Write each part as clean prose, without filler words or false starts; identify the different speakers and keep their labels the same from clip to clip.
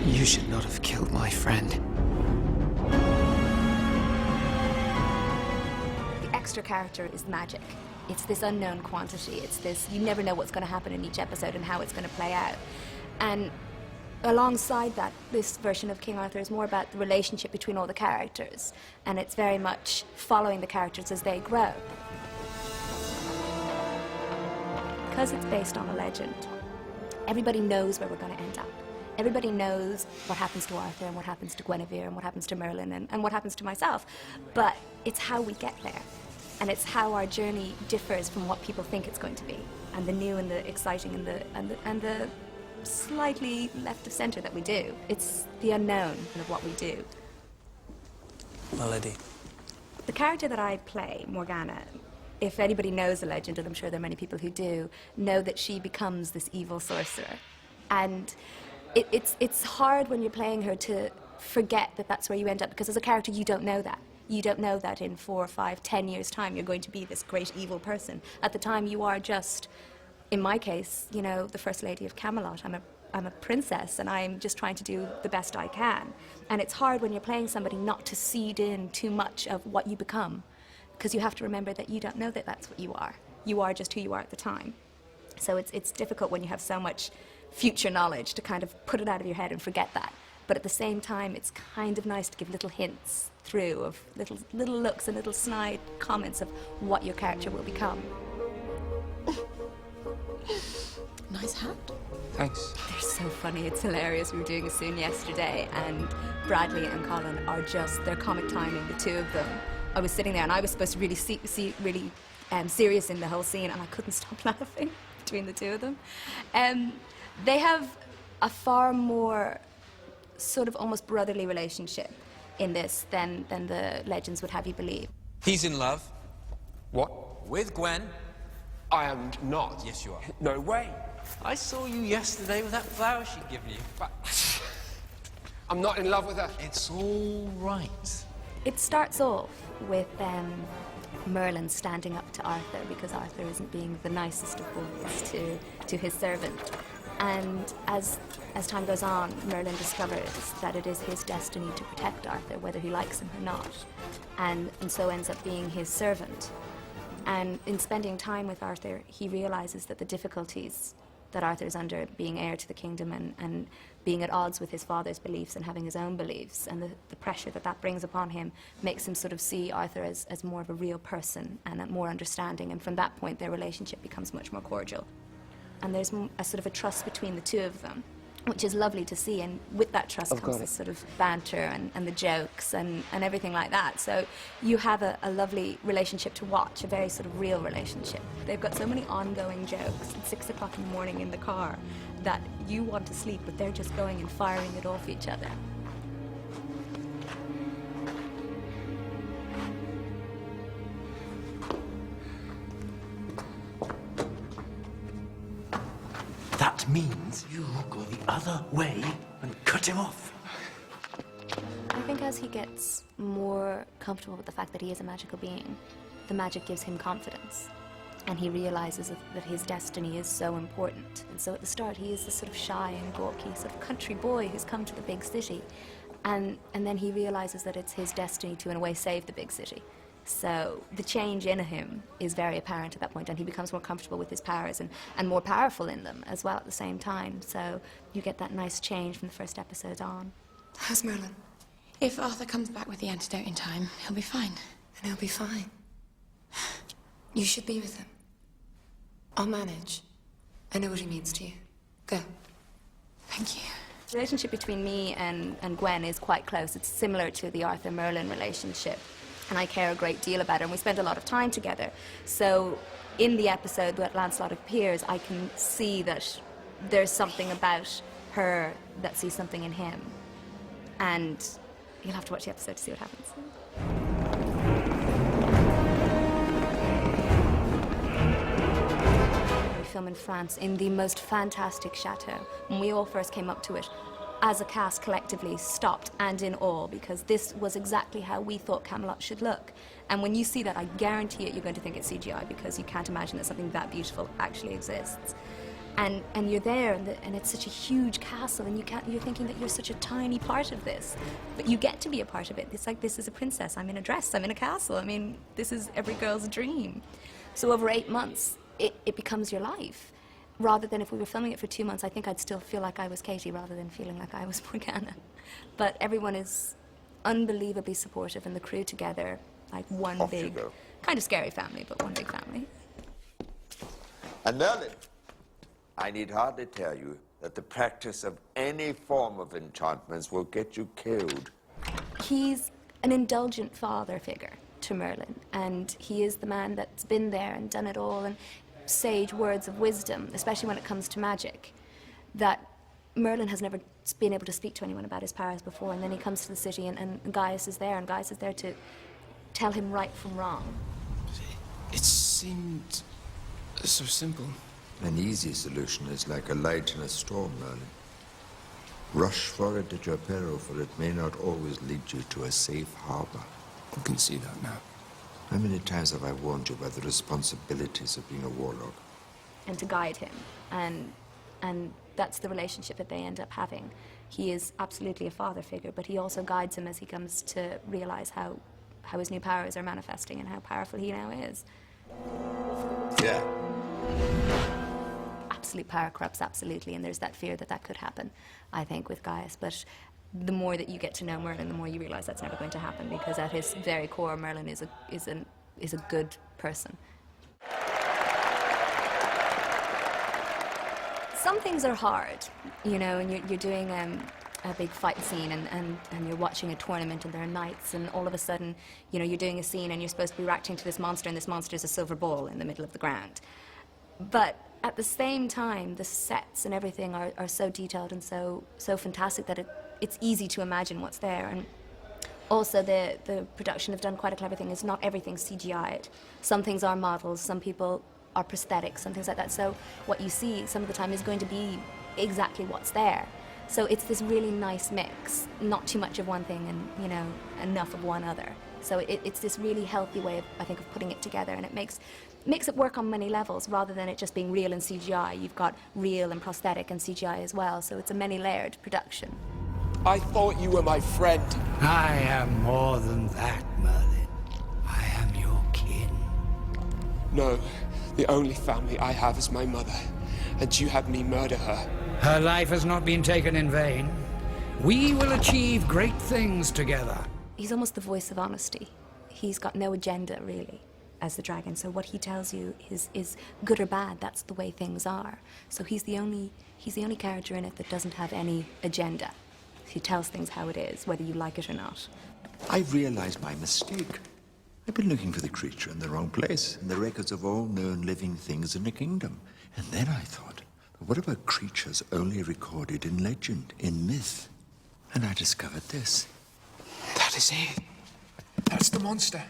Speaker 1: You should not have killed my friend.
Speaker 2: The extra character is magic. It's this unknown quantity. It's this, you never know what's going to happen in each episode and how it's going to play out. And alongside that, this version of King Arthur is more about the relationship between all the characters. And it's very much following the characters as they grow. Because it's based on a legend, everybody knows where we're going to end up. Everybody knows what happens to Arthur and what happens to Guinevere and what happens to Merlin and what happens to myself. But it's how we get there. And it's how our journey differs from what people think it's going to be. And the new and the exciting and the slightly left of center that we do. It's the unknown of what we do.
Speaker 1: Melody.
Speaker 2: The character that I play, Morgana, if anybody knows the legend, and I'm sure there are many people who do, know that she becomes this evil sorcerer. And it's hard when you're playing her to forget that that's where you end up, because as a character you don't know that. You don't know that in 4 or 5, 10 years' time you're going to be this great evil person. At the time you are just, in my case, you know, the First Lady of Camelot. I'm a princess and I'm just trying to do the best I can. And it's hard when you're playing somebody not to seed in too much of what you become, because you have to remember that you don't know that that's what you are. You are just who you are at the time. So it's difficult when you have so much future knowledge to kind of put it out of your head and forget that. But at the same time, it's kind of nice to give little hints through of little looks and little snide comments of what your character will become.
Speaker 3: Nice hat.
Speaker 1: Thanks.
Speaker 2: They're so funny, it's hilarious. We were doing a scene yesterday and Bradley and Colin are just, they're comic timing, the two of them. I was sitting there and I was supposed to really really serious in the whole scene and I couldn't stop laughing between the two of them. They have a far more sort of almost brotherly relationship in this than the legends would have you believe.
Speaker 4: He's in love.
Speaker 1: What?
Speaker 4: With Gwen.
Speaker 5: I am not.
Speaker 4: Yes, you are.
Speaker 5: No way.
Speaker 4: I saw you yesterday with that flower she'd given you.
Speaker 5: But I'm not in love with her.
Speaker 4: It's all right.
Speaker 2: It starts off with Merlin standing up to Arthur because Arthur isn't being the nicest of boys to his servant. And as time goes on, Merlin discovers that it is his destiny to protect Arthur, whether he likes him or not, and so ends up being his servant. And in spending time with Arthur, he realizes that the difficulties that Arthur is under, being heir to the kingdom and being at odds with his father's beliefs and having his own beliefs, and the pressure that brings upon him makes him sort of see Arthur as more of a real person and more understanding, and from that point their relationship becomes much more cordial. And there's a sort of a trust between the two of them, which is lovely to see, and with that trust comes this sort of banter and the jokes and everything like that. So you have a lovely relationship to watch, a very sort of real relationship. They've got so many ongoing jokes at 6 o'clock in the morning in the car that you want to sleep, but they're just going and firing it off each other.
Speaker 6: That means you go the other way and cut him off.
Speaker 2: I think as he gets more comfortable with the fact that he is a magical being, the magic gives him confidence. And he realizes that his destiny is so important. And so at the start he is this sort of shy and gawky sort of country boy who's come to the big city. And then he realizes that it's his destiny to in a way save the big city. So the change in him is very apparent at that point, and he becomes more comfortable with his powers and more powerful in them as well at the same time. So you get that nice change from the first episode on.
Speaker 3: How's Merlin? If Arthur comes back with the antidote in time, he'll be fine.
Speaker 7: And he'll be fine. You should be with him. I'll manage. I know what he means to you. Go.
Speaker 3: Thank you.
Speaker 2: The relationship between me and Gwen is quite close. It's similar to the Arthur-Merlin relationship. And I care a great deal about her, and we spend a lot of time together. So in the episode that Lancelot appears, I can see that there's something about her that sees something in him. And you'll have to watch the episode to see what happens. We film in France in the most fantastic chateau. When we all first came up to it, as a cast collectively stopped and in awe, because this was exactly how we thought Camelot should look. And when you see that, I guarantee it, you're going to think it's CGI, because you can't imagine that something that beautiful actually exists. And you're there, and it's such a huge castle, and you're thinking that you're such a tiny part of this, but you get to be a part of it. It's like, this is a princess, I'm in a dress, I'm in a castle. I mean, this is every girl's dream. So over 8 months, it becomes your life. Rather than if we were filming it for 2 months, I think I'd still feel like I was Katie rather than feeling like I was Morgana. But everyone is unbelievably supportive, and the crew together, like one big, kind of scary family, but one big family.
Speaker 8: And Merlin, I need hardly tell you that the practice of any form of enchantments will get you killed.
Speaker 2: He's an indulgent father figure to Merlin, and he is the man that's been there and done it all, and sage words of wisdom, especially when it comes to magic, that Merlin has never been able to speak to anyone about his powers before, and then he comes to the city, and Gaius is there, and Gaius is there to tell him right from wrong.
Speaker 5: It seemed so simple.
Speaker 8: An easy solution is like a light in a storm, Merlin. Rush for it at your peril, for it may not always lead you to a safe harbor.
Speaker 5: I can see that now.
Speaker 8: How many times have I warned you about the responsibilities of being a warlock?
Speaker 2: And to guide him, and that's the relationship that they end up having. He is absolutely a father figure, but he also guides him as he comes to realize how his new powers are manifesting and how powerful he now is.
Speaker 8: Yeah.
Speaker 2: Absolute power corrupts, absolutely, and there's that fear that that could happen, I think, with Gaius. But the more that you get to know Merlin, the more you realize that's never going to happen, because at his very core, Merlin is a good person. Some things are hard, you know, and you're doing a big fight scene, and you're watching a tournament, and there are knights, and all of a sudden, you know, you're doing a scene and you're supposed to be reacting to this monster, and this monster is a silver ball in the middle of the ground. But at the same time, the sets and everything are so detailed and so fantastic that it's easy to imagine what's there. And also the production have done quite a clever thing, is not everything's CGI'd. Some things are models, some people are prosthetics, some things like that. So what you see some of the time is going to be exactly what's there. So it's this really nice mix, not too much of one thing and, you know, enough of one other. So it's this really healthy way, I think, of putting it together, and it makes it work on many levels, rather than it just being real and CGI. You've got real and prosthetic and CGI as well, so it's a many-layered production.
Speaker 5: I thought you were my friend.
Speaker 9: I am more than that, Merlin. I am your kin.
Speaker 5: No, the only family I have is my mother, and you had me murder her.
Speaker 9: Her life has not been taken in vain. We will achieve great things together.
Speaker 2: He's almost the voice of honesty. He's got no agenda, really, as the dragon. So what he tells you is good or bad. That's the way things are. So he's the only character in it that doesn't have any agenda. He tells things how it is, whether you like it or not.
Speaker 8: I've realized my mistake. I've been looking for the creature in the wrong place, in the records of all known living things in the kingdom. And then I thought, what about creatures only recorded in legend, in myth? And I discovered this.
Speaker 5: That is it. That's the monster.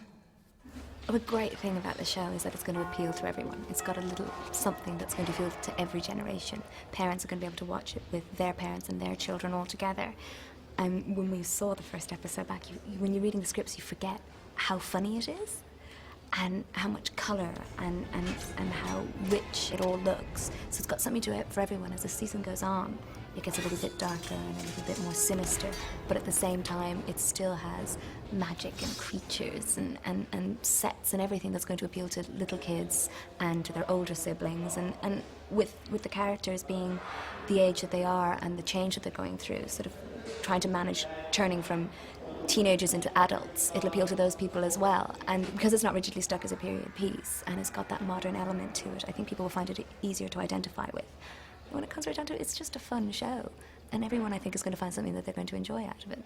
Speaker 2: The great thing about the show is that it's going to appeal to everyone. It's got a little something that's going to appeal to every generation. Parents are going to be able to watch it with their parents and their children all together. And when we saw the first episode back, when you're reading the scripts, you forget how funny it is, and how much colour and how rich it all looks. So it's got something to it for everyone. As the season goes on, it gets a little bit darker and a little bit more sinister, but at the same time, it still has magic and creatures and sets and everything that's going to appeal to little kids and to their older siblings. And with the characters being the age that they are and the change that they're going through, sort of trying to manage turning from teenagers into adults, it'll appeal to those people as well. And because it's not rigidly stuck as a period piece and it's got that modern element to it, I think people will find it easier to identify with. When it comes right down to it, it's just a fun show, and everyone, I think, is going to find something that they're going to enjoy out of it.